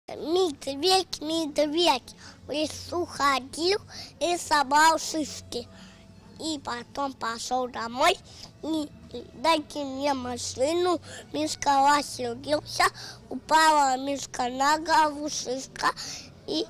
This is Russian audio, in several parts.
Медведь в лесу ходил и собрал шишки. И потом пошел домой и дайте мне машину. Мишка рассердился, упала Мишка на голову шишка и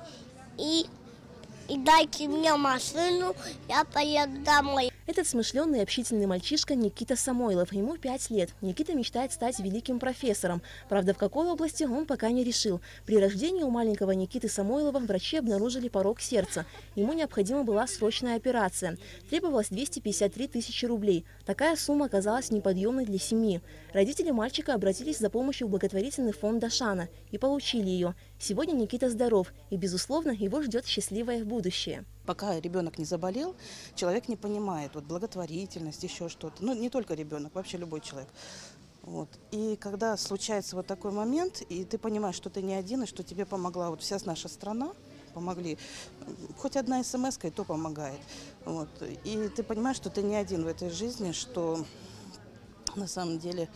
дайте мне машину, я поеду домой. Этот смышленый и общительный мальчишка Никита Самойлов. Ему 5 лет. Никита мечтает стать великим профессором. Правда, в какой области он пока не решил. При рождении у маленького Никиты Самойлова врачи обнаружили порок сердца. Ему необходима была срочная операция. Требовалось 253 тысячи рублей. Такая сумма оказалась неподъемной для семьи. Родители мальчика обратились за помощью в благотворительный фонд Ашана и получили ее. Сегодня Никита здоров и, безусловно, его ждет счастливое будущее. Пока ребенок не заболел, человек не понимает благотворительность, еще что-то. Ну, не только ребенок, вообще любой человек. И когда случается вот такой момент, и ты понимаешь, что ты не один, и что тебе помогла вся наша страна, помогли, хоть одна смс-ка, и то помогает. И ты понимаешь, что ты не один в этой жизни, что на самом деле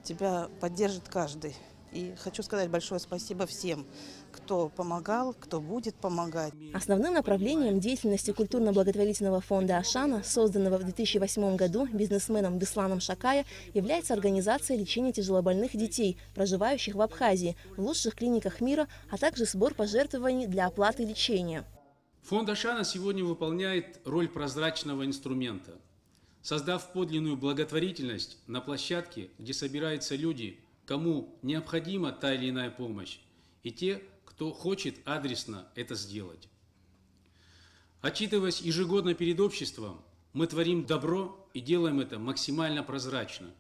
тебя поддержит каждый. И хочу сказать большое спасибо всем, кто помогал, кто будет помогать. Основным направлением деятельности культурно-благотворительного фонда Ашана, созданного в 2008 году бизнесменом Бесланом Шакая, является организация лечения тяжелобольных детей, проживающих в Абхазии, в лучших клиниках мира, а также сбор пожертвований для оплаты лечения. Фонд Ашана сегодня выполняет роль прозрачного инструмента, создав подлинную благотворительность на площадке, где собираются люди, кому необходима та или иная помощь, и те, кто хочет адресно это сделать. Отчитываясь ежегодно перед обществом, мы творим добро и делаем это максимально прозрачно.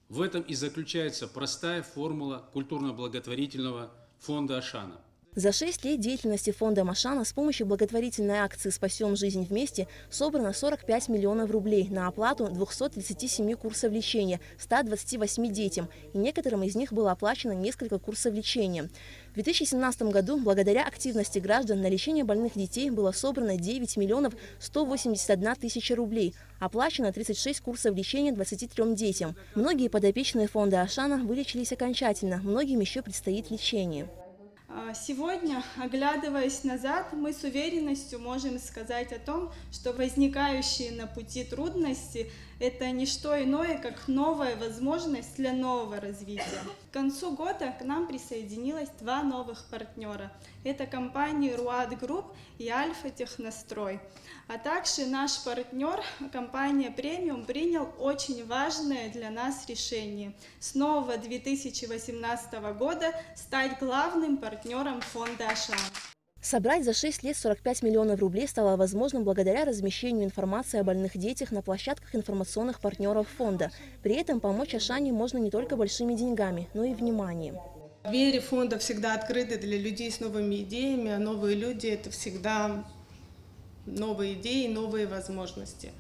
В этом и заключается простая формула культурно-благотворительного фонда Ашана. За 6 лет деятельности фонда Ашана с помощью благотворительной акции «Спасем жизнь вместе» собрано 45 миллионов рублей на оплату 237 курсов лечения 128 детям, и некоторым из них было оплачено несколько курсов лечения. В 2017 году благодаря активности граждан на лечение больных детей было собрано 9 миллионов 181 тысяча рублей, оплачено 36 курсов лечения 23 детям. Многие подопечные фонда Ашана вылечились окончательно, многим еще предстоит лечение. Сегодня, оглядываясь назад, мы с уверенностью можем сказать о том, что возникающие на пути трудности – это не что иное, как новая возможность для нового развития. К концу года к нам присоединилось 2 новых партнера. Это компании Руат Групп и Альфа Технострой. А также наш партнер, компания Премиум, принял очень важное для нас решение – с нового 2018 года стать главным партнером фонда Ашан. Собрать за 6 лет 45 миллионов рублей стало возможным благодаря размещению информации о больных детях на площадках информационных партнеров фонда. При этом помочь Ашане можно не только большими деньгами, но и вниманием. Двери фонда всегда открыты для людей с новыми идеями, а новые люди – это всегда новые идеи, новые возможности.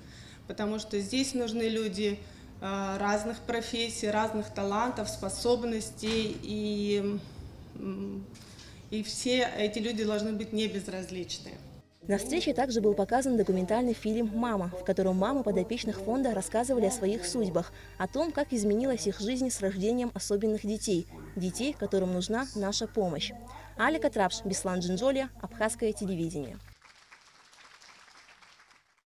Потому что здесь нужны люди разных профессий, разных талантов, способностей, и все эти люди должны быть не безразличны. На встрече также был показан документальный фильм «Мама», в котором мамы подопечных фонда рассказывали о своих судьбах, о том, как изменилась их жизнь с рождением особенных детей, которым нужна наша помощь. Алика Трапш, Беслан Джинджолия, Абхазское телевидение.